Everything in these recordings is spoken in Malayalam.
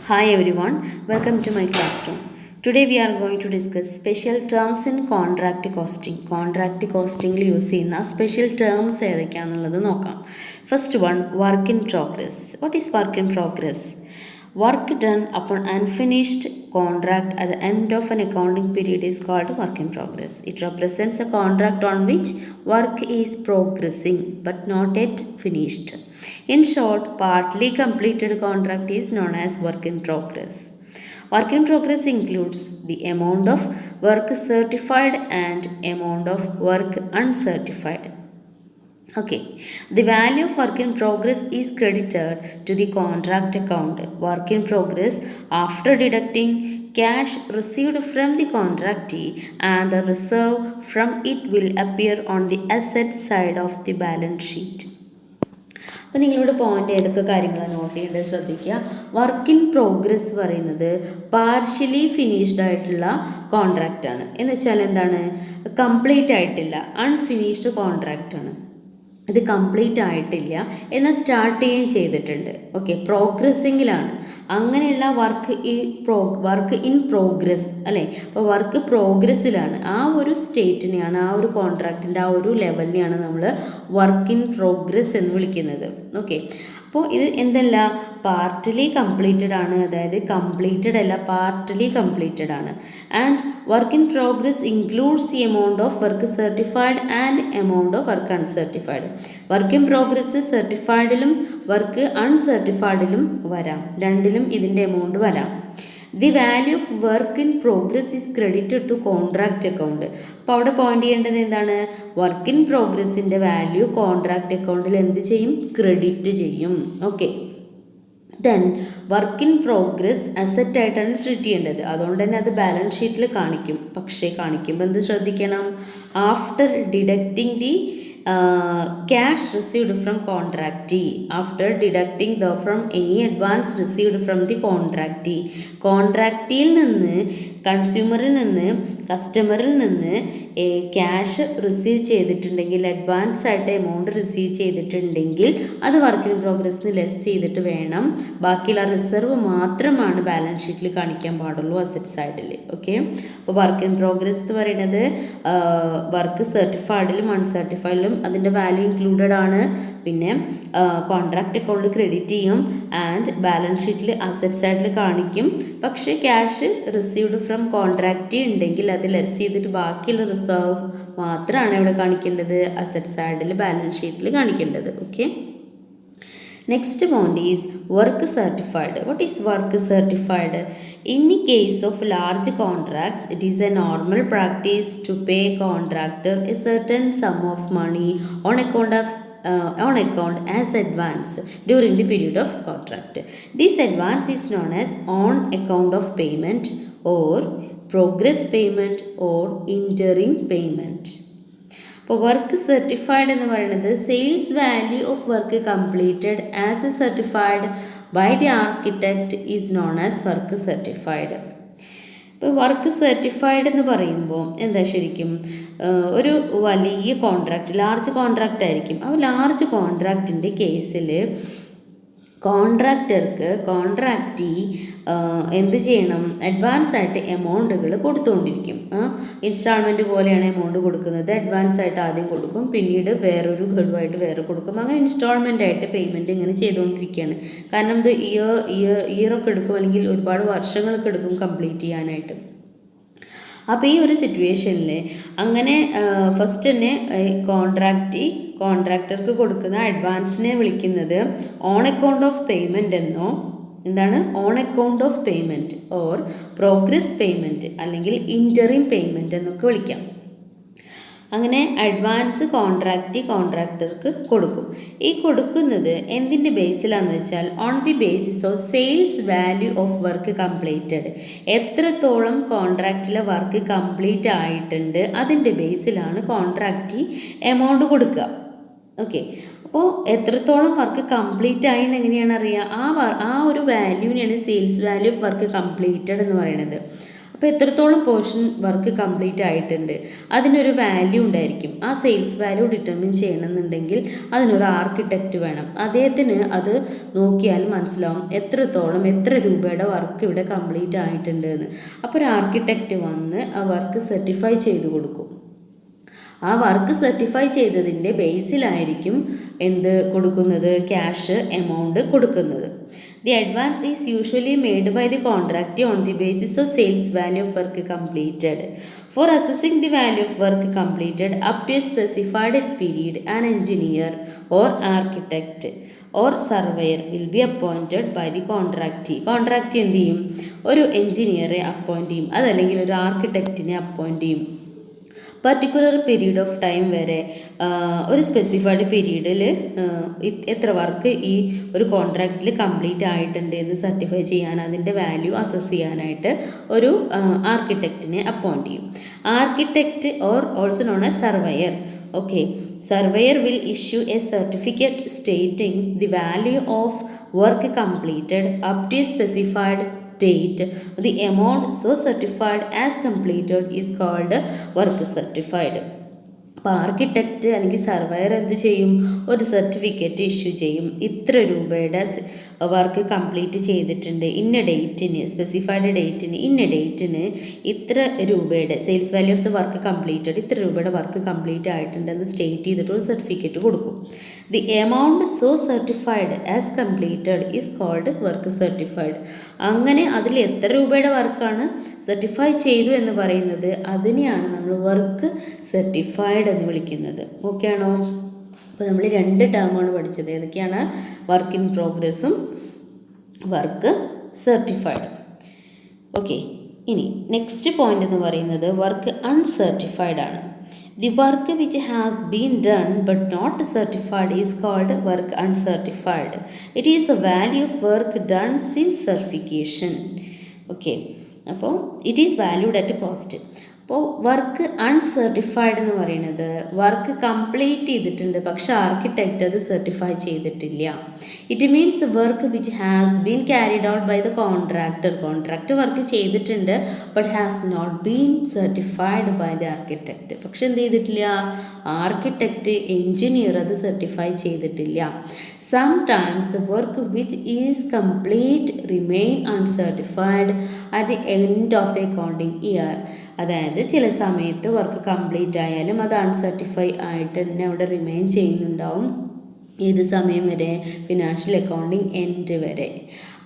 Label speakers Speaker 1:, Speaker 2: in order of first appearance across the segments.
Speaker 1: Hi everyone, welcome to my classroom. Today we are going to discuss special terms in contract costing. Contract costing use ചെയ്യുന്ന special terms ഏതൊക്കെയാണെന്നുള്ളത് നോക്കാം. First one, work in progress. What is work in progress? Work done upon unfinished contract at the end of an accounting period is called work in progress. It represents a contract on which work is progressing but not yet finished. In short, partly completed contract is known as work in progress. Work in progress includes the amount of work certified and amount of work uncertified. Okay, the value of work in progress is credited to the contract account. Work in progress after deducting cash received from the contractee and the reserve from it will appear on the asset side of the balance sheet. അപ്പോൾ നിങ്ങളുടെ പോയിന്റ് ഏതൊക്കെ കാര്യങ്ങളാണ് നോട്ട് ചെയ്യേണ്ടത് ശ്രദ്ധിക്കുക. വർക്ക് ഇൻ പ്രോഗ്രസ് പറയുന്നത് പാർഷ്യലി ഫിനിഷ്ഡ് ആയിട്ടുള്ള കോൺട്രാക്റ്റ് ആണ്. എന്ന് വെച്ചാൽ എന്താണ്, കംപ്ലീറ്റ് ആയിട്ടില്ല, അൺഫിനിഷ്ഡ് കോൺട്രാക്റ്റ് ആണ്. ഇത് കംപ്ലീറ്റ് ആയിട്ടില്ല എന്നാൽ സ്റ്റാർട്ട് ചെയ്യുകയും ചെയ്തിട്ടുണ്ട്. ഓക്കെ, പ്രോഗ്രസ്സിങ്ങിലാണ്. അങ്ങനെയുള്ള വർക്ക് ഇൻ പ്രോഗ്രസ് അല്ലേ. അപ്പോൾ വർക്ക് പ്രോഗ്രസ്സിലാണ്. ആ ഒരു സ്റ്റേറ്റിനെയാണ്, ആ ഒരു കോൺട്രാക്റ്റിൻ്റെ ആ ഒരു ലെവലിനെയാണ് നമ്മൾ വർക്ക് ഇൻ പ്രോഗ്രസ് എന്ന് വിളിക്കുന്നത്. ഓക്കെ, അപ്പോൾ ഇത് എന്തല്ല, പാർട്ടിലി കംപ്ലീറ്റഡ് ആണ്. അതായത് കംപ്ലീറ്റഡ് അല്ല, പാർട്ടിലി കംപ്ലീറ്റഡ് ആണ്. And work in progress includes the amount of work certified and amount of work uncertified. Work in progress സർട്ടിഫൈഡിലും വർക്ക് അൺസർട്ടിഫൈഡിലും വരാം, രണ്ടിലും ഇതിൻ്റെ എമൗണ്ട് വരാം. The value of work in progress is credited to contract account. അപ്പോൾ അവിടെ പോയിന്റ് ചെയ്യേണ്ടത് എന്താണ്, വർക്ക് ഇൻ പ്രോഗ്രസിൻ്റെ വാല്യൂ കോൺട്രാക്റ്റ് അക്കൗണ്ടിൽ എന്ത് ചെയ്യും, ക്രെഡിറ്റ് ചെയ്യും. Okay, then work in progress asset ആയിട്ടാണ് ട്രീറ്റ് ചെയ്യേണ്ടത്. അതുകൊണ്ട് തന്നെ അത് ബാലൻസ് ഷീറ്റിൽ കാണിക്കും. പക്ഷേ കാണിക്കുമ്പോൾ എന്ത് ശ്രദ്ധിക്കണം, after deducting the cash received from contractee, after deducting from any advance received from the contractee. കോൺട്രാക്റ്റിയിൽ നിന്ന്, കൺസ്യൂമറിൽ നിന്ന്, കസ്റ്റമറിൽ നിന്ന് ക്യാഷ് റിസീവ് ചെയ്തിട്ടുണ്ടെങ്കിൽ, അഡ്വാൻസ് ആയിട്ട് എമൗണ്ട് റിസീവ് ചെയ്തിട്ടുണ്ടെങ്കിൽ അത് വർക്ക് ഇൻ പ്രോഗ്രസ്സിന് ലെസ് ചെയ്തിട്ട് വേണം. ബാക്കിയുള്ള റിസർവ് മാത്രമാണ് ബാലൻസ് ഷീറ്റിൽ കാണിക്കാൻ പാടുള്ളൂ അസറ്റ് സൈഡിൽ. ഓക്കെ, അപ്പോൾ വർക്ക് ഇൻ പ്രോഗ്രസ് എന്ന് പറയുന്നത് വർക്ക് സർട്ടിഫൈഡിലും അൺസർട്ടിഫൈഡിലും അതിൻ്റെ വാല്യൂ ഇൻക്ലൂഡഡ് ആണ്. പിന്നെ കോൺട്രാക്റ്റ് അക്കൗണ്ടിൽ ക്രെഡിറ്റ് ചെയ്യും ആൻഡ് ബാലൻസ് ഷീറ്റിൽ അസറ്റ് സൈഡിൽ കാണിക്കും. പക്ഷേ ക്യാഷ് റിസീവ്ഡ് ഫ്രം കോൺട്രാക്റ്റ് ഉണ്ടെങ്കിൽ അത് ലെസ് ചെയ്തിട്ട് ബാക്കിയുള്ള റിസർവ് മാത്രമാണ് ഇവിടെ കാണിക്കേണ്ടത്, അസറ്റ് സൈഡിൽ ബാലൻസ് ഷീറ്റിൽ കാണിക്കേണ്ടത്. Okay, next point is work certified. What is work certified? In the case of large contracts, it is a normal practice to pay contractor a certain sum of money on account as advance during the period of contract. This advance is known as on account of payment or progress payment or interim payment. അപ്പോൾ വർക്ക് സർട്ടിഫൈഡ് എന്ന് പറയുന്നത് sales value of work completed as a certified by the architect is known as work certified. ഇപ്പോൾ വർക്ക് സർട്ടിഫൈഡ് എന്ന് പറയുമ്പോൾ എന്താ, ശരിക്കും ഒരു വലിയ കോൺട്രാക്റ്റ്, ലാർജ് കോൺട്രാക്റ്റ് ആയിരിക്കും. ആ ലാർജ് കോൺട്രാക്റ്റിൻ്റെ കേസിൽ കോൺട്രാക്റ്റി എന്ത് ചെയ്യണം, അഡ്വാൻസ് ആയിട്ട് എമൗണ്ടുകൾ കൊടുത്തുകൊണ്ടിരിക്കും. ഇൻസ്റ്റാൾമെൻറ്റ് പോലെയാണ് എമൗണ്ട് കൊടുക്കുന്നത്. അഡ്വാൻസ് ആയിട്ട് ആദ്യം കൊടുക്കും, പിന്നീട് വേറൊരു ഗഡുവായിട്ട് വേറെ കൊടുക്കും. അങ്ങനെ ഇൻസ്റ്റാൾമെൻ്റ് ആയിട്ട് പേയ്മെൻറ്റ് ഇങ്ങനെ ചെയ്തുകൊണ്ടിരിക്കുകയാണ്. കാരണം ഇത് ഇയറൊക്കെ എടുക്കും, അല്ലെങ്കിൽ ഒരുപാട് വർഷങ്ങളൊക്കെ എടുക്കും കംപ്ലീറ്റ് ചെയ്യാനായിട്ട്. അപ്പോൾ ഈ ഒരു സിറ്റുവേഷനിൽ അങ്ങനെ ഫസ്റ്റ് തന്നെ കോൺട്രാക്ടർക്ക് കൊടുക്കുന്ന അഡ്വാൻസിനെ വിളിക്കുന്നത് ഓൺ അക്കൗണ്ട് ഓഫ് പേയ്മെൻറ്റ് എന്നോ, എന്താണ്, on account of payment or progress payment അല്ലെങ്കിൽ ഇൻറ്ററിം പേയ്മെൻറ്റ് എന്നൊക്കെ വിളിക്കാം. അങ്ങനെ അഡ്വാൻസ് കോൺട്രാക്ടർക്ക് കൊടുക്കും. ഈ കൊടുക്കുന്നത് എന്തിൻ്റെ ബേസിലാണെന്ന് വെച്ചാൽ on the basis of sales value of work completed. എത്രത്തോളം കോൺട്രാക്റ്റിലെ വർക്ക് കംപ്ലീറ്റ് ആയിട്ടുണ്ട് അതിൻ്റെ ബേസിലാണ് കോൺട്രാക്റ്റി എമൗണ്ട് കൊടുക്കുക. ഓക്കെ, അപ്പോൾ എത്രത്തോളം വർക്ക് കംപ്ലീറ്റ് ആയി എന്ന് എങ്ങനെയാണ് അറിയുക, ആ ഒരു വാല്യൂവിനെയാണ് sales value of work completed എന്ന് പറയുന്നത്. അപ്പോൾ എത്രത്തോളം പോർഷൻ വർക്ക് കംപ്ലീറ്റ് ആയിട്ടുണ്ട് അതിനൊരു വാല്യൂ ഉണ്ടായിരിക്കും. ആ സെയിൽസ് വാല്യൂ ഡിറ്റർമിൻ ചെയ്യണമെന്നുണ്ടെങ്കിൽ അതിനൊരു ആർക്കിടെക്റ്റ് വേണം. അദ്ദേഹത്തിന് അത് നോക്കിയാൽ മനസ്സിലാവും എത്ര രൂപയുടെ വർക്ക് ഇവിടെ കംപ്ലീറ്റ് ആയിട്ടുണ്ട് എന്ന്. അപ്പോൾ ഒരു ആർക്കിടെക്റ്റ് വന്ന് ആ വർക്ക് സർട്ടിഫൈ ചെയ്ത് കൊടുക്കും. ആ വർക്ക് സർട്ടിഫൈ ചെയ്തതിൻ്റെ ബേസിലായിരിക്കും എന്ത് കൊടുക്കുന്നത്, ക്യാഷ് എമൗണ്ട് കൊടുക്കുന്നത്. The advance is usually made by the contract on the basis of sales value of work completed. For assessing the value of work completed up to a specified period, an engineer or architect or surveyor will be appointed by the contractee. Contract എന്ത് ചെയ്യും, ഒരു എൻജിനീയറെ അപ്പോയിൻറ്റ് ചെയ്യും, അതല്ലെങ്കിൽ ഒരു ആർക്കിടെക്റ്റിനെ അപ്പോയിൻറ്റ് ചെയ്യും. പർട്ടിക്കുലർ പീരീഡ് ഓഫ് ടൈം വരെ ഒരു സ്പെസിഫൈഡ് പീരീഡിൽ എത്ര വർക്ക് ഈ ഒരു കോൺട്രാക്റ്റിൽ കംപ്ലീറ്റ് ആയിട്ടുണ്ട് എന്ന് സർട്ടിഫൈ ചെയ്യാൻ, അതിൻ്റെ വാല്യൂ അസസ് ചെയ്യാനായിട്ട് ഒരു ആർക്കിടെക്റ്റിനെ അപ്പോയിൻറ്റ് ചെയ്യും. Architect or also known as surveyor. Okay, surveyor will issue a certificate stating the value of work completed up to a specified date. The amount so certified as completed is called work certified. അപ്പോൾ ആർക്കിടെക്റ്റ് അല്ലെങ്കിൽ സർവേയർ എന്ത് ചെയ്യും, ഒരു സർട്ടിഫിക്കറ്റ് ഇഷ്യൂ ചെയ്യും. ഇത്ര രൂപയുടെ വർക്ക് കംപ്ലീറ്റ് ചെയ്തിട്ടുണ്ട്, ഇന്ന ഡേറ്റിന്, സ്പെസിഫൈഡ് ഡേറ്റിന്, ഇന്ന ഡേറ്റിന് ഇത്ര രൂപയുടെ sales value of the work completed, ഇത്ര രൂപയുടെ വർക്ക് കംപ്ലീറ്റ് ആയിട്ടുണ്ടെന്ന് സ്റ്റേറ്റ് ചെയ്തിട്ട് ഒരു സർട്ടിഫിക്കറ്റ് കൊടുക്കും. The amount so certified as completed is called work certified. അങ്ങനെ അതിൽ എത്ര രൂപയുടെ വർക്കാണ് സർട്ടിഫൈ ചെയ്തു എന്ന് പറയുന്നത്, അതിനെയാണ് നമ്മൾ വർക്ക് സർട്ടിഫൈഡ് എന്ന് വിളിക്കുന്നത്. ഓക്കെ ആണോ? അപ്പോൾ നമ്മൾ 2 ടേമാണ് പഠിച്ചത്. ഏതൊക്കെയാണ്? വർക്ക് ഇൻ പ്രോഗ്രസ്സും വർക്ക് സർട്ടിഫൈഡ്. ഓക്കെ, ഇനി നെക്സ്റ്റ് പോയിന്റ് എന്ന് പറയുന്നത് വർക്ക് അൺസർട്ടിഫൈഡ് ആണ്. The work which has been done but not certified is called work uncertified. It is a value of work done since certification. Okay, അപ്പോൾ it is valued at cost. അപ്പോൾ വർക്ക് അൺസർട്ടിഫൈഡ് എന്ന് പറയുന്നത് വർക്ക് കംപ്ലീറ്റ് ചെയ്തിട്ടുണ്ട് പക്ഷെ ആർക്കിടെക്റ്റ് അത് സർട്ടിഫൈ ചെയ്തിട്ടില്ല. It means work which has been carried out by the contractor work ചെയ്തിട്ടുണ്ട് but has not been certified by the architect. പക്ഷെ എന്ത് ചെയ്തിട്ടില്ല, ആർക്കിടെക്റ്റ് എൻജിനീയർ അത് സർട്ടിഫൈ ചെയ്തിട്ടില്ല. Sometimes the work which is complete remain uncertified at the end of the accounting year. അതായത് ചില സമയത്ത് വർക്ക് കംപ്ലീറ്റ് ആയാലും അത് അൺസർട്ടിഫൈ ആയിട്ട് തന്നെ അവിടെ റിമെയിൻ ചെയ്യുന്നുണ്ടാവും. ഏത് സമയം വരെ? ഫിനാൻഷ്യൽ അക്കൗണ്ടിങ് എൻഡ് വരെ.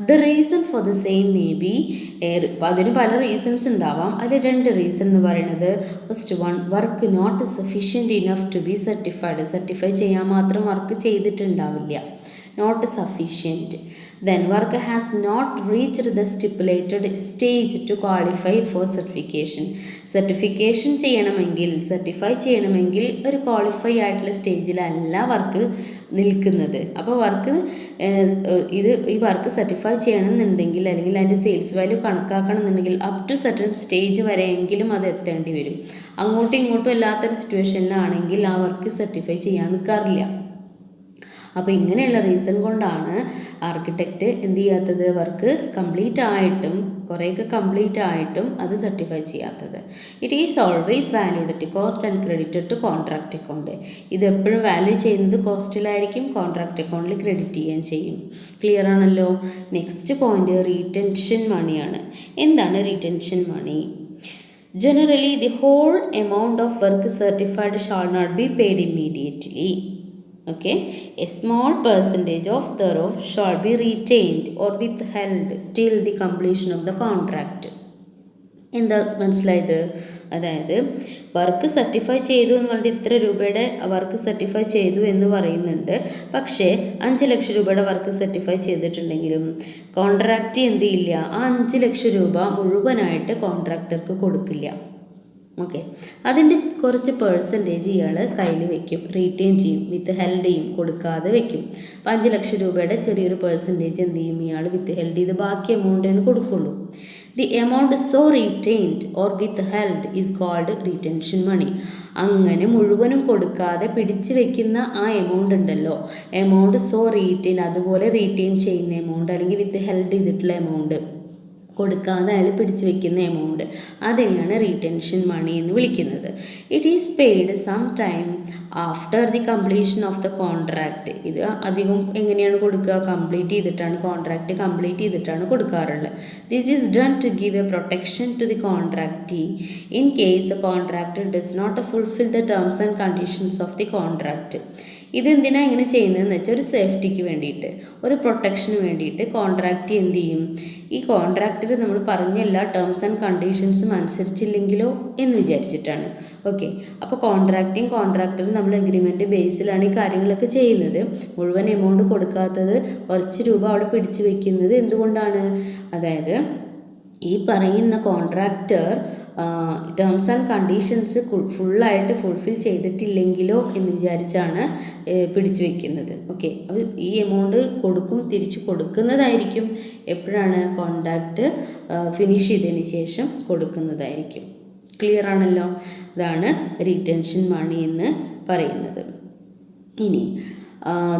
Speaker 1: The reason for the same may be, അതിന് പല റീസൺസ് ഉണ്ടാവാം. അതിൽ 2 റീസൺ എന്ന് പറയുന്നത്, first one, work not sufficient enough to be certified. Certify ചെയ്യാൻ മാത്രം വർക്ക് ചെയ്തിട്ടുണ്ടാവില്ല, not sufficient. Then work has not reached the stipulated stage to qualify for certification. Certification ചെയ്യണമെങ്കിൽ, സർട്ടിഫൈ ചെയ്യണമെങ്കിൽ ഒരു ക്വാളിഫൈ ആയിട്ടുള്ള സ്റ്റേജിലല്ല വർക്ക് നിൽക്കുന്നത്. അപ്പോൾ വർക്ക് ഈ വർക്ക് സർട്ടിഫൈ ചെയ്യണമെന്നുണ്ടെങ്കിൽ അല്ലെങ്കിൽ അതിൻ്റെ സെയിൽസ് വാല്യൂ കണക്കാക്കണം എന്നുണ്ടെങ്കിൽ അപ് ടു സർട്ടൻ സ്റ്റേജ് വരെയെങ്കിലും അത് എത്തേണ്ടി വരും. അങ്ങോട്ടും ഇങ്ങോട്ടും അല്ലാത്തൊരു സിറ്റുവേഷനിലാണെങ്കിൽ ആ വർക്ക് സർട്ടിഫൈ ചെയ്യാൻ നിൽക്കാറില്ല. അപ്പോൾ ഇങ്ങനെയുള്ള റീസൺ കൊണ്ടാണ് ആർക്കിടെക്റ്റ് എന്ത് ചെയ്യാത്തത്, വർക്ക് കംപ്ലീറ്റ് ആയിട്ടും കുറേയൊക്കെ കംപ്ലീറ്റ് ആയിട്ടും അത് സർട്ടിഫൈ ചെയ്യാത്തത്. It is always valued at cost and credited to contract account. ഇത് എപ്പോഴും വാല്യൂ ചെയ്യുന്നത് കോസ്റ്റിലായിരിക്കും, കോൺട്രാക്ട് അക്കൗണ്ടിൽ ക്രെഡിറ്റ് ചെയ്യുകയും ചെയ്യും. ക്ലിയർ ആണല്ലോ? നെക്സ്റ്റ് പോയിന്റ് റീറ്റെൻഷൻ മണിയാണ്. എന്താണ് റീറ്റെൻഷൻ മണി? Generally, the whole amount of work certified shall not be paid immediately. Okay, a small percentage of thereof shall be retained or withheld till the completion of the contract. എന്താ മനസ്സിലായത്? അതായത് വർക്ക് സർട്ടിഫൈ ചെയ്തു എന്ന് പറഞ്ഞിട്ട് ഇത്ര രൂപയുടെ വർക്ക് സർട്ടിഫൈ ചെയ്തു എന്ന് പറയുന്നുണ്ട്. പക്ഷേ 5 ലക്ഷം രൂപയുടെ വർക്ക് സർട്ടിഫൈ ചെയ്തിട്ടുണ്ടെങ്കിലും കോൺട്രാക്റ്റ് എന്ത് ചെയ്യില്ല, ആ 5 ലക്ഷം രൂപ മുഴുവനായിട്ട് കോൺട്രാക്ടർക്ക് കൊടുക്കില്ല. ഓക്കെ, അതിൻ്റെ കുറച്ച് പേഴ്സൻറ്റേജ് ഇയാൾ കയ്യിൽ വെക്കും, റീറ്റെയിൻ ചെയ്യും, വിത്ത് ഹെൽഡ് ചെയ്യും, കൊടുക്കാതെ വെക്കും. അപ്പോൾ 5 ലക്ഷം രൂപയുടെ ചെറിയൊരു പേഴ്സൻറ്റേജ് എന്ത് ചെയ്യും, ഇയാൾ വിത്ത് ഹെൽഡ് ചെയ്ത് ബാക്കി എമൗണ്ടിന് കൊടുക്കുള്ളൂ. The amount so retained or withheld is called retention money. അങ്ങനെ മുഴുവനും കൊടുക്കാതെ പിടിച്ചു വെക്കുന്ന ആ എമൗണ്ട് ഉണ്ടല്ലോ, എമൗണ്ട് സോ റീറ്റെയിൻ, അതുപോലെ റീറ്റെയിൻ ചെയ്യുന്ന എമൗണ്ട് അല്ലെങ്കിൽ വിത്ത് ഹെൽഡ് ചെയ്തിട്ടുള്ള എമൗണ്ട് കൊടുക്കാതെ അയാൾ പിടിച്ചു വെക്കുന്ന എമൗണ്ട്, അതിനെയാണ് റീറ്റെൻഷൻ മണി എന്ന് വിളിക്കുന്നത്. It is paid some time after the completion of the contract. ഇത് അധികം എങ്ങനെയാണ് കൊടുക്കുക? കംപ്ലീറ്റ് ചെയ്തിട്ടാണ്, കോൺട്രാക്റ്റ് കംപ്ലീറ്റ് ചെയ്തിട്ടാണ് കൊടുക്കാറുള്ളത്. This is done to give a protection to the contractee in case the contractor does not fulfil the terms and conditions of the contract. ഇതെന്തിനാണ് ഇങ്ങനെ ചെയ്യുന്നതെന്ന് വെച്ചാൽ ഒരു സേഫ്റ്റിക്ക് വേണ്ടിയിട്ട്, ഒരു പ്രൊട്ടക്ഷന് വേണ്ടിയിട്ട് കോൺട്രാക്റ്റ് എന്ത് ചെയ്യും? ഈ കോൺട്രാക്റ്റിൽ നമ്മൾ പറഞ്ഞ എല്ലാ ടേംസ് ആൻഡ് കണ്ടീഷൻസും അനുസരിച്ചില്ലെങ്കിലോ എന്ന് വിചാരിച്ചിട്ടാണ്. ഓക്കെ, അപ്പോൾ കോൺട്രാക്ടറും നമ്മൾ എഗ്രിമെൻ്റ് ബേസിലാണ് ഈ കാര്യങ്ങളൊക്കെ ചെയ്യുന്നത്. മുഴുവൻ എമൗണ്ട് കൊടുക്കാത്തത്, കുറച്ച് രൂപ അവിടെ പിടിച്ചു വയ്ക്കുന്നത് എന്തുകൊണ്ടാണ്? അതായത് ഈ പറയുന്ന കോൺട്രാക്ടർ ടേംസ് ആൻഡ് കണ്ടീഷൻസ് ഫുള്ളായിട്ട് ഫുൾഫിൽ ചെയ്തിട്ടില്ലെങ്കിലോ എന്ന് വിചാരിച്ചാണ് പിടിച്ചു വയ്ക്കുന്നത്. ഓക്കെ, അപ്പോൾ ഈ എമൗണ്ട് തിരിച്ചു കൊടുക്കുന്നതായിരിക്കും എപ്പോഴാണ്? കോൺട്രാക്റ്റ് ഫിനിഷ് ചെയ്തതിന് ശേഷം കൊടുക്കുന്നതായിരിക്കും. ക്ലിയർ ആണല്ലോ? അതാണ് റീറ്റെൻഷൻ മണി എന്ന് പറയുന്നത്. ഇനി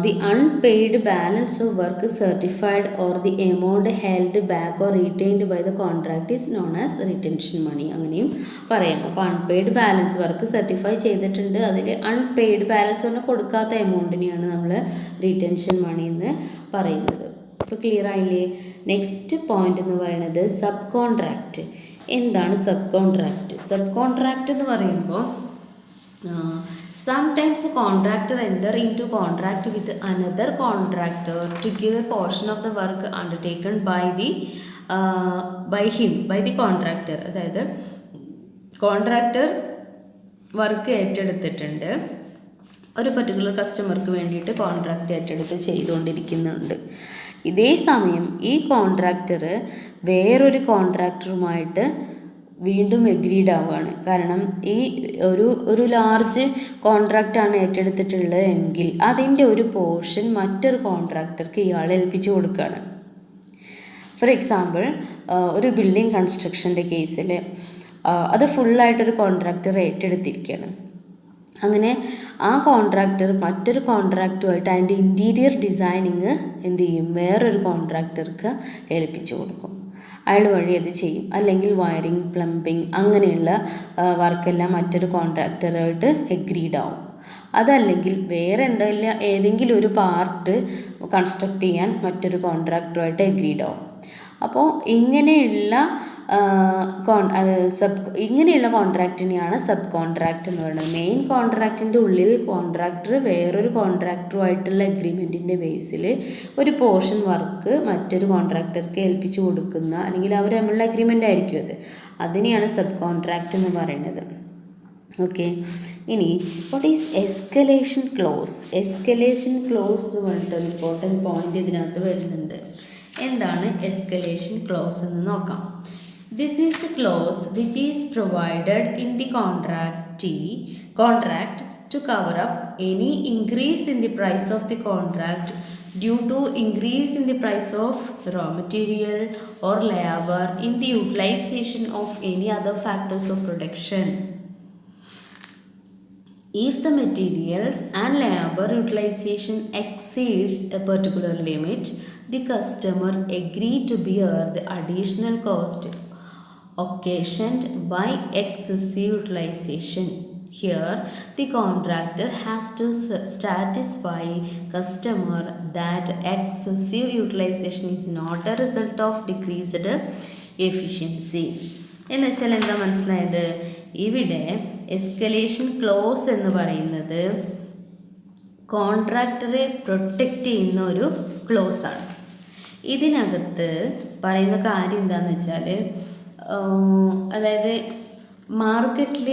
Speaker 1: the unpaid balance of work certified or the amount held back or retained by the contract is known as retention money. അങ്ങനെയും പറയാം. അപ്പോൾ അൺപെയ്ഡ് ബാലൻസ്, വർക്ക് സർട്ടിഫൈ ചെയ്തിട്ടുണ്ട്, അതിൽ അൺപെയ്ഡ് ബാലൻസ് തന്നെ കൊടുക്കാത്ത എമൗണ്ടിനെയാണ് നമ്മൾ റീറ്റെൻഷൻ മണി എന്ന് പറയുന്നത്. അപ്പോൾ ക്ലിയർ ആയില്ലേ? നെക്സ്റ്റ് പോയിന്റ് എന്ന് പറയുന്നത് സബ് കോൺട്രാക്റ്റ്. എന്താണ് സബ് കോൺട്രാക്റ്റ്? സബ് കോൺട്രാക്റ്റ് എന്ന് പറയുമ്പോൾ sometimes a contractor enter into contract with another contractor to give a portion of the work undertaken by the contractor. അതായത് കോൺട്രാക്ടർ വർക്ക് ഏറ്റെടുത്തിട്ടുണ്ട്, ഒരു പർട്ടിക്കുലർ കസ്റ്റമർക്ക് വേണ്ടിയിട്ട് കോൺട്രാക്റ്റ് ഏറ്റെടുത്ത് ചെയ്തുകൊണ്ടിരിക്കുന്നുണ്ട്. ഇതേ സമയം ഈ കോൺട്രാക്ടർ വേറൊരു കോൺട്രാക്ടറുമായിട്ട് വീണ്ടും എഗ്രീഡ് ആവുകയാണ്. കാരണം ഈ ഒരു ലാർജ് കോൺട്രാക്റ്റാണ് ഏറ്റെടുത്തിട്ടുള്ളത് എങ്കിൽ അതിൻ്റെ ഒരു പോർഷൻ മറ്റൊരു കോൺട്രാക്ടർക്ക് ഇയാൾ ഏൽപ്പിച്ചു കൊടുക്കുകയാണ്. ഫോർ എക്സാമ്പിൾ, ഒരു ബിൽഡിംഗ് കൺസ്ട്രക്ഷൻ്റെ കേസിൽ അത് ഫുള്ളായിട്ടൊരു കോൺട്രാക്ടർ ഏറ്റെടുത്തിരിക്കുകയാണ്. അങ്ങനെ ആ കോൺട്രാക്ടർ മറ്റൊരു കോൺട്രാക്റ്റുമായിട്ട് അതിൻ്റെ ഇൻറ്റീരിയർ ഡിസൈനിങ് എന്ത് ചെയ്യും? വേറൊരു കോൺട്രാക്ടർക്ക് ഏൽപ്പിച്ചു കൊടുക്കും. അയാൾ വഴി അത് ചെയ്യും. അല്ലെങ്കിൽ വയറിങ്, പ്ലംബിങ് അങ്ങനെയുള്ള വർക്കെല്ലാം മറ്റൊരു കോൺട്രാക്ടറായിട്ട് എഗ്രീഡ് ആവും. അതല്ലെങ്കിൽ വേറെ ഏതെങ്കിലും ഒരു പാർട്ട് കൺസ്ട്രക്ട് ചെയ്യാൻ മറ്റൊരു കോൺട്രാക്ടറുമായിട്ട് എഗ്രീഡ് ആവും. അപ്പോൾ ഇങ്ങനെയുള്ള കോൺട്രാക്റ്റിനെയാണ് സബ് കോൺട്രാക്റ്റ് എന്ന് പറയുന്നത്. മെയിൻ കോൺട്രാക്റ്റിൻ്റെ ഉള്ളിൽ കോൺട്രാക്ടർ വേറൊരു കോൺട്രാക്ടറുമായിട്ടുള്ള എഗ്രിമെൻറ്റിൻ്റെ ബേസിൽ ഒരു പോർഷൻ വർക്ക് മറ്റൊരു കോൺട്രാക്ടർക്ക് ഏൽപ്പിച്ചു കൊടുക്കുന്ന, അല്ലെങ്കിൽ അവർ തമ്മിലുള്ള എഗ്രിമെൻ്റ് ആയിരിക്കും അതിനെയാണ് സബ് കോൺട്രാക്റ്റ് എന്ന് പറയുന്നത്. ഓക്കെ, ഇനി what is escalation close? Escalation clause എന്ന് പറഞ്ഞിട്ട് ഇമ്പോർട്ടൻറ്റ് പോയിന്റ് ഇതിനകത്ത് വരുന്നുണ്ട്. എന്താണ് എസ്കലേഷൻ ക്ലോസ് എന്ന് നോക്കാം. This is the clause which is provided in the contract to cover up any increase in the price of the contract due to increase in the price of raw material or labor in the utilization of any other factors of production. If the materials and labor utilization exceeds a particular limit, the customer agreed to bear the additional cost occasioned by excessive utilization. Here, the contractor has to satisfy customer that excessive utilization is not a result of decreased efficiency. എന്നുവെച്ചാൽ എന്താ മനസ്സിലായത്? ഇവിടെ എസ്കലേഷൻ ക്ലോസ് എന്ന് പറയുന്നത് കോൺട്രാക്ടറെ പ്രൊട്ടക്റ്റ് ചെയ്യുന്ന ഒരു ക്ലോസാണ്. ഇതിനകത്ത് പറയുന്ന കാര്യം എന്താണെന്ന് വെച്ചാൽ, അതായത് മാർക്കറ്റിൽ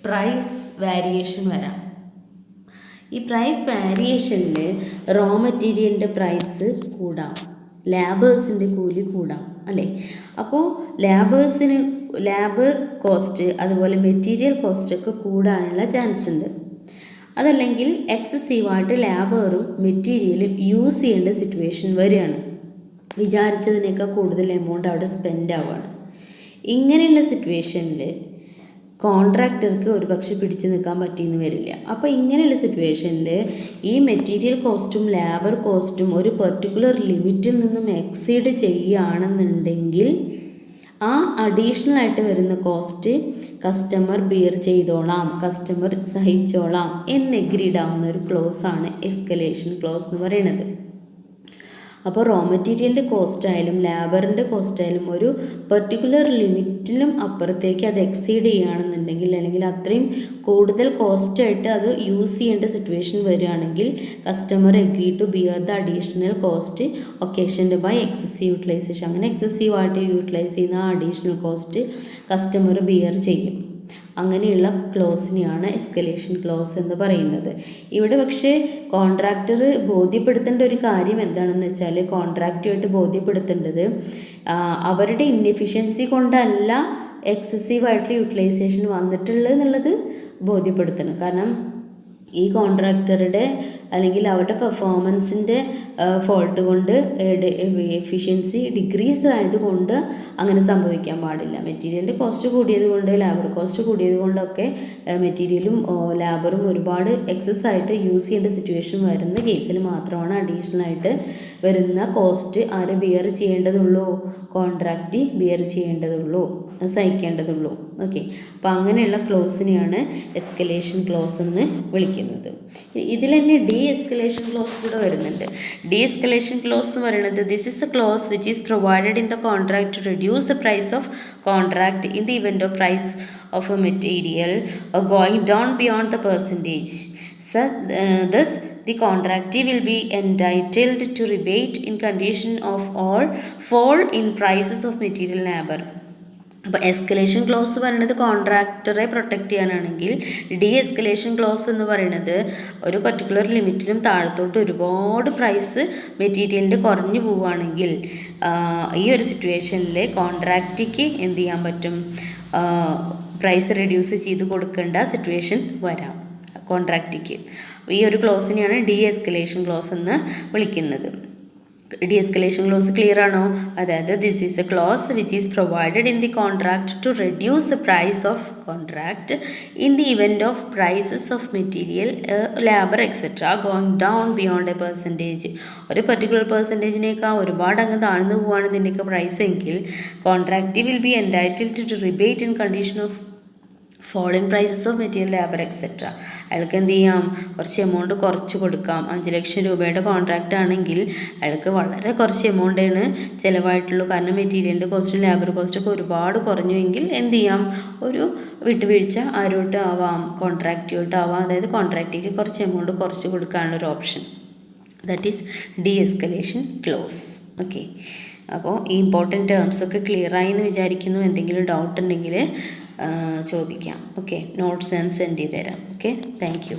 Speaker 1: പ്രൈസ് വേരിയേഷൻ വരാം. ഈ പ്രൈസ് വേരിയേഷനിൽ റോ മെറ്റീരിയലിൻ്റെ പ്രൈസ് കൂടാം, ലേബേഴ്സിൻ്റെ കൂലി കൂടാം, അല്ലേ? അപ്പോൾ ലേബർ കോസ്റ്റ് അതുപോലെ മെറ്റീരിയൽ കോസ്റ്റൊക്കെ കൂടാനുള്ള ചാൻസ് ഉണ്ട്. അതല്ലെങ്കിൽ എക്സസീവായിട്ട് ലേബറും മെറ്റീരിയലും യൂസ് ചെയ്യേണ്ട സിറ്റുവേഷൻ വരികയാണ്. വിചാരിച്ചതിനേക്കാൾ കൂടുതൽ എമൗണ്ട് അവിടെ സ്പെൻഡ് ആവുകയാണ്. ഇങ്ങനെയുള്ള സിറ്റുവേഷനിൽ കോൺട്രാക്ടർക്ക് ഒരു പക്ഷെ പിടിച്ചു നിൽക്കാൻ പറ്റിയെന്ന് വരില്ല. അപ്പോൾ ഇങ്ങനെയുള്ള സിറ്റുവേഷനിൽ ഈ മെറ്റീരിയൽ കോസ്റ്റും ലേബർ കോസ്റ്റും ഒരു പെർട്ടിക്കുലർ ലിമിറ്റിൽ നിന്നും എക്സീഡ് ചെയ്യുകയാണെന്നുണ്ടെങ്കിൽ ആ അഡീഷണൽ ആയിട്ട് വരുന്ന കോസ്റ്റ് കസ്റ്റമർ ബിയർ ചെയ്തോളാം, കസ്റ്റമർ സഹിച്ചോളാം എന്ന് എഗ്രീഡ് ആവുന്ന ഒരു ക്ലോസ് ആണ് എസ്കലേഷൻ ക്ലോസ് എന്ന് പറയുന്നത്. അപ്പോൾ റോ മെറ്റീരിയലിൻ്റെ കോസ്റ്റ് ആയാലും ലേബറിൻ്റെ കോസ്റ്റ് ആയാലും ഒരു പെർട്ടിക്കുലർ ലിമിറ്റിലും അപ്പുറത്തേക്ക് അത് എക്സീഡ് ചെയ്യുകയാണെന്നുണ്ടെങ്കിൽ, അല്ലെങ്കിൽ അത്രയും കൂടുതൽ കോസ്റ്റായിട്ട് അത് യൂസ് ചെയ്യേണ്ട സിറ്റുവേഷൻ വരികയാണെങ്കിൽ customer agree to bear the additional cost occasioned by excessive utilisation. അങ്ങനെ എക്സസീവായിട്ട് യൂട്ടിലൈസ് ചെയ്യുന്ന ആ അഡീഷണൽ കോസ്റ്റ് കസ്റ്റമർ ബിയർ ചെയ്യും. അങ്ങനെയുള്ള ക്ലോസിനെയാണ് എസ്കലേഷൻ ക്ലോസ് എന്ന് പറയുന്നത്. ഇവിടെ പക്ഷേ കോൺട്രാക്ടർ ബോധ്യപ്പെടുത്തേണ്ട ഒരു കാര്യം എന്താണെന്ന് വെച്ചാൽ, കോൺട്രാക്റ്റുമായിട്ട് ബോധ്യപ്പെടുത്തേണ്ടത് അവരുടെ ഇന്നെഫിഷ്യൻസി കൊണ്ടല്ല എക്സസീവായിട്ടുള്ള യൂട്ടിലൈസേഷൻ വന്നിട്ടുള്ളത് എന്നുള്ളത് ബോധ്യപ്പെടുത്തണം. കാരണം ഈ കോൺട്രാക്ടറുടെ അല്ലെങ്കിൽ അവരുടെ പെർഫോമൻസിൻ്റെ ഫോൾട്ട് കൊണ്ട് എഫിഷ്യൻസി ഡിക്രീസ് ആയതുകൊണ്ട് അങ്ങനെ സംഭവിക്കാൻ പാടില്ല. മെറ്റീരിയലിൻ്റെ കോസ്റ്റ് കൂടിയത് കൊണ്ട്, ലേബർ കോസ്റ്റ് കൂടിയത് കൊണ്ടൊക്കെ മെറ്റീരിയലും ലേബറും ഒരുപാട് എക്സസ് ആയിട്ട് യൂസ് ചെയ്യേണ്ട സിറ്റുവേഷൻ വരുന്ന കേസിൽ മാത്രമാണ് അഡീഷണൽ ആയിട്ട് വരുന്ന കോസ്റ്റ് ആര് ബിയർ ചെയ്യേണ്ടതുള്ളൂ? കോൺട്രാക്റ്റ് ബിയർ ചെയ്യേണ്ടതുള്ളൂ, സഹിക്കേണ്ടതുള്ളൂ. ഓക്കെ, അപ്പോൾ അങ്ങനെയുള്ള ക്ലോസിനെയാണ് എസ്കലേഷൻ ക്ലോസ് എന്ന് വിളിക്കുന്നത്. ഇതിൽ തന്നെ ഡി എസ്കലേഷൻ ക്ലോസ് കൂടെ വരുന്നുണ്ട്. ഡി എസ്കലേഷൻ ക്ലോസ് എന്ന് പറയുന്നത് this is a clause which is provided in the contract to reduce the price of contract in the event of price of a material going down beyond the percentage. Thus the contractee will be entitled to rebate in condition of all fall in prices of material labor. അപ്പോൾ എസ്കലേഷൻ ക്ലോസ് പറയുന്നത് കോൺട്രാക്ടറെ പ്രൊട്ടക്റ്റ് ചെയ്യാനാണെങ്കിൽ, ഡി എസ്കലേഷൻ ക്ലോസ് എന്ന് പറയുന്നത് ഒരു പർട്ടിക്കുലർ ലിമിറ്റിലും താഴത്തോട്ട് ഒരുപാട് പ്രൈസ് മെറ്റീരിയലിൻ്റെ കുറഞ്ഞു പോവുകയാണെങ്കിൽ ഈ ഒരു സിറ്റുവേഷനിൽ കോൺട്രാക്റ്റിക്ക് എന്ത് ചെയ്യാൻ പറ്റും? പ്രൈസ് റെഡ്യൂസ് ചെയ്ത് കൊടുക്കേണ്ട സിറ്റുവേഷൻ വരാം കോൺട്രാക്റ്റിക്ക്. ഈ ഒരു ക്ലോസിനെയാണ് ഡി എസ്കലേഷൻ ക്ലോസ് എന്ന് വിളിക്കുന്നത്. ഡി എസ്കലേഷൻ ക്ലോസ് ക്ലിയർ ആണോ? അതായത് this is a clause which is provided in the contract to reduce the price of contract in the event of prices of material labour etcetera going down beyond a percentage. ഒരു പർട്ടിക്കുലർ പെർസെൻറ്റേജിനേക്കാൾ ഒരുപാട് അങ്ങ് താഴ്ന്നു പോവുകയാണ് ഇതിൻ്റെയൊക്കെ പ്രൈസ് എങ്കിൽ contract will be entitled to rebate in condition of fall in prices of material labor etc. അയാൾക്ക് എന്ത് ചെയ്യാം? കുറച്ച് എമൗണ്ട് കുറച്ച് കൊടുക്കാം. 5 ലക്ഷം രൂപയുടെ കോൺട്രാക്റ്റ് ആണെങ്കിൽ അയാൾക്ക് വളരെ കുറച്ച് എമൗണ്ടാണ് ചിലവായിട്ടുള്ളൂ. കാരണം മെറ്റീരിയലിൻ്റെ കോസ്റ്റും ലേബർ കോസ്റ്റൊക്കെ ഒരുപാട് കുറഞ്ഞുവെങ്കിൽ എന്ത് ചെയ്യാം? ഒരു വിട്ടുവീഴ്ച ആരോട്ട് ആവാം? കോൺട്രാക്റ്റുമായിട്ട് ആവാം. അതായത് കോൺട്രാക്റ്റിക്ക് കുറച്ച് എമൗണ്ട് കുറച്ച് കൊടുക്കാനുള്ള ഒരു option, that is D escalation close. Okay, അപ്പോൾ ഈ ഇമ്പോർട്ടൻറ്റ് ടേംസൊക്കെ ക്ലിയറായി എന്ന് വിചാരിക്കുന്നു. എന്തെങ്കിലും ഡൗട്ട് ഉണ്ടെങ്കിൽ ചോദിക്കാം. ഓക്കെ, നോട്ട്സ് ഞാൻ സെൻഡ് ചെയ്ത് തരാം. Okay, thank you.